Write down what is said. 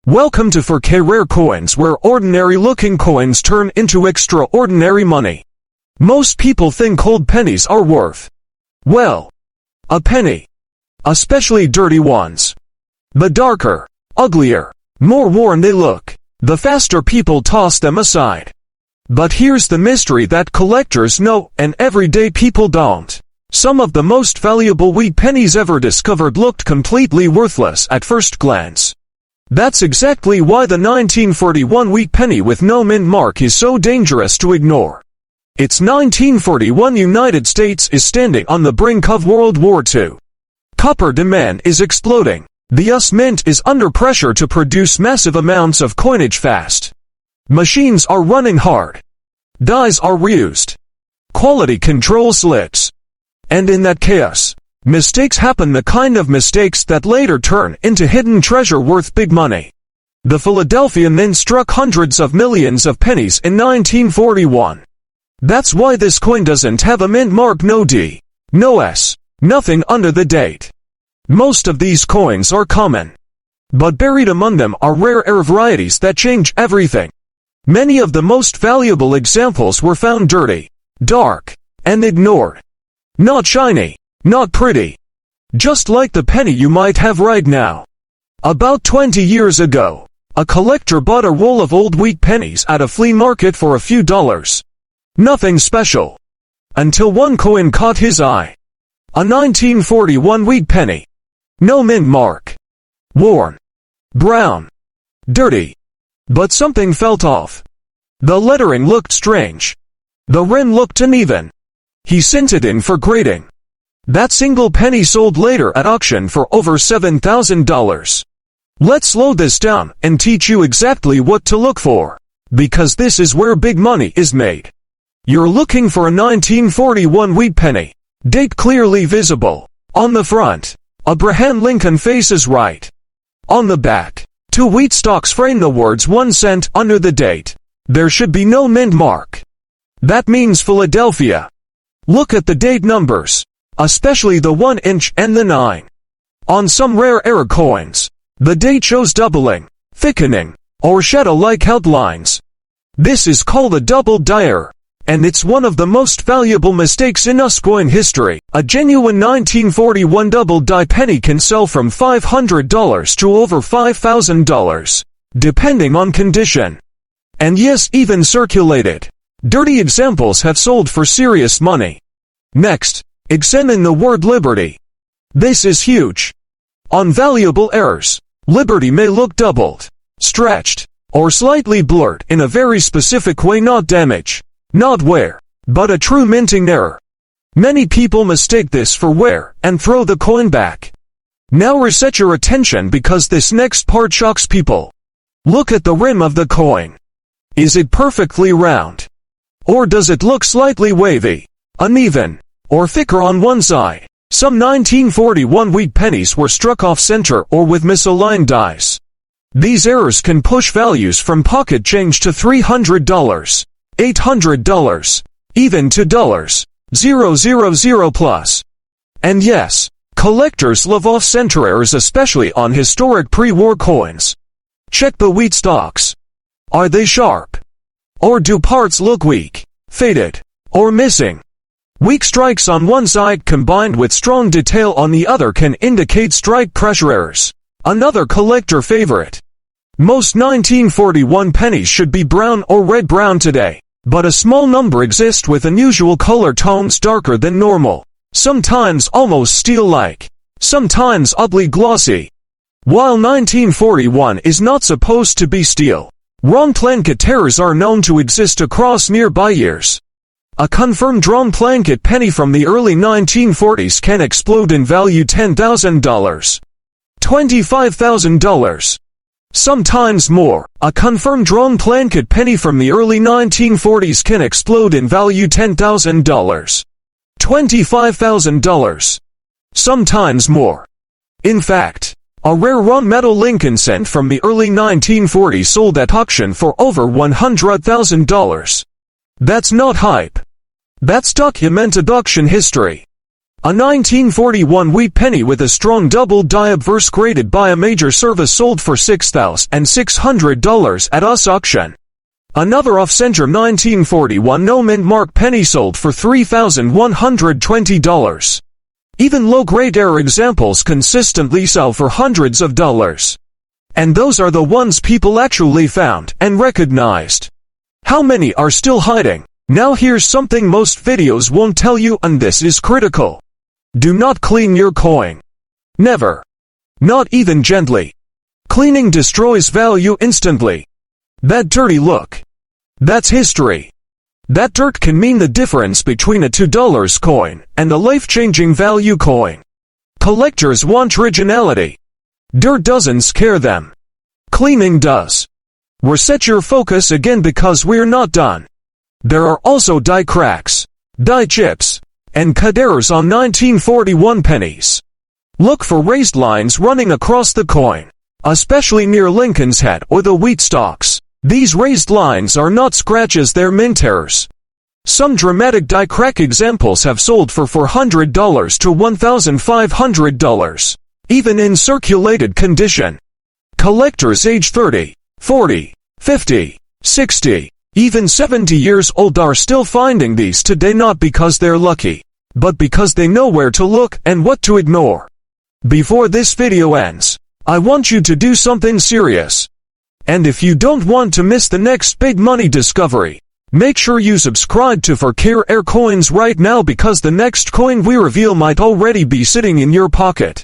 Welcome to 4K Rare Coins, where ordinary-looking coins turn into extraordinary money. Most people think old pennies are worth, well, a penny. Especially dirty ones. The darker, uglier, more worn they look, the faster people toss them aside. But here's the mystery that collectors know and everyday people don't. Some of the most valuable wheat pennies ever discovered looked completely worthless at first glance. That's exactly why the 1941 wheat penny with no mint mark is so dangerous to ignore. Its 1941 United States is standing on the brink of World War II. Copper demand is exploding. The US Mint is under pressure to produce massive amounts of coinage fast. Machines are running hard. Dies are reused. Quality control slips. And in that chaos, mistakes happen, the kind of mistakes that later turn into hidden treasure worth big money. The Philadelphia Mint struck hundreds of millions of pennies in 1941. That's why this coin doesn't have a mint mark, no D, no S, nothing under the date. Most of these coins are common. But buried among them are rare air varieties that change everything. Many of the most valuable examples were found dirty, dark, and ignored. Not shiny, not pretty. Just like the penny you might have right now. About 20 years ago, a collector bought a roll of old wheat pennies at a flea market for a few dollars. Nothing special. Until one coin caught his eye. A 1941 wheat penny. No mint mark. Worn. Brown. Dirty. But something felt off. The lettering looked strange. The rim looked uneven. He sent it in for grading. That single penny sold later at auction for over $7,000. Let's slow this down and teach you exactly what to look for. Because this is where big money is made. You're looking for a 1941 wheat penny. Date clearly visible. On the front, Abraham Lincoln faces right. On the back, two wheat stalks frame the words 1 cent under the date. There should be no mint mark. That means Philadelphia. Look at the date numbers, especially the 1 inch and the 9. On some rare air coins, the date shows doubling, thickening, or shadow-like outlines. This is called a double die error, and it's one of the most valuable mistakes in US coin history. A genuine 1941 double die penny can sell from $500 to over $5,000, depending on condition. And yes, even circulated, dirty examples have sold for serious money. Next, examine the word liberty. This is huge. On valuable errors, liberty may look doubled, stretched, or slightly blurred in a very specific way, not damage, not wear, but a true minting error. Many people mistake this for wear and throw the coin back. Now reset your attention because this next part shocks people. Look at the rim of the coin. Is it perfectly round? Or does it look slightly wavy, uneven, or thicker on one side? Some 1941 wheat pennies were struck off-center or with misaligned dies. These errors can push values from pocket change to $300, $800, even to $000 plus. And yes, collectors love off-center errors, especially on historic pre-war coins. Check the wheat stalks. Are they sharp? Or do parts look weak, faded, or missing? Weak strikes on one side combined with strong detail on the other can indicate strike pressure errors. Another collector favorite. Most 1941 pennies should be brown or red-brown today, but a small number exist with unusual color tones darker than normal, sometimes almost steel-like, sometimes oddly glossy. While 1941 is not supposed to be steel, wrong planket errors are known to exist across nearby years. A confirmed drawn planket penny from the early 1940s can explode in value $10,000, $25,000, sometimes more. A confirmed drawn planket penny from the early 1940s can explode in value $10,000, $25,000, sometimes more. In fact, a rare raw metal Lincoln cent from the early 1940s sold at auction for over $100,000. That's not hype. That's documented auction history. A 1941 wheat penny with a strong double die obverse graded by a major service sold for $6,600 at US auction. Another off-center 1941 no-mint mark penny sold for $3,120. Even low-grade error examples consistently sell for hundreds of dollars. And those are the ones people actually found and recognized. How many are still hiding? Now here's something most videos won't tell you, and this is critical. Do not clean your coin. Never. Not even gently. Cleaning destroys value instantly. That dirty look. That's history. That dirt can mean the difference between a $2 coin and a life-changing value coin. Collectors want originality. Dirt doesn't scare them. Cleaning does. Reset your focus again because we're not done. There are also die cracks, die chips, and cut errors on 1941 pennies. Look for raised lines running across the coin, especially near Lincoln's head or the wheat stalks. These raised lines are not scratches, they're mint errors. Some dramatic die crack examples have sold for $400 to $1,500, even in circulated condition. Collectors age 30, 40, 50, 60, even 70 years old are still finding these today, not because they're lucky, but because they know where to look and what to ignore. Before this video ends, I want you to do something serious. And if you don't want to miss the next big money discovery, make sure you subscribe to For Care Air Coins right now, because the next coin we reveal might already be sitting in your pocket.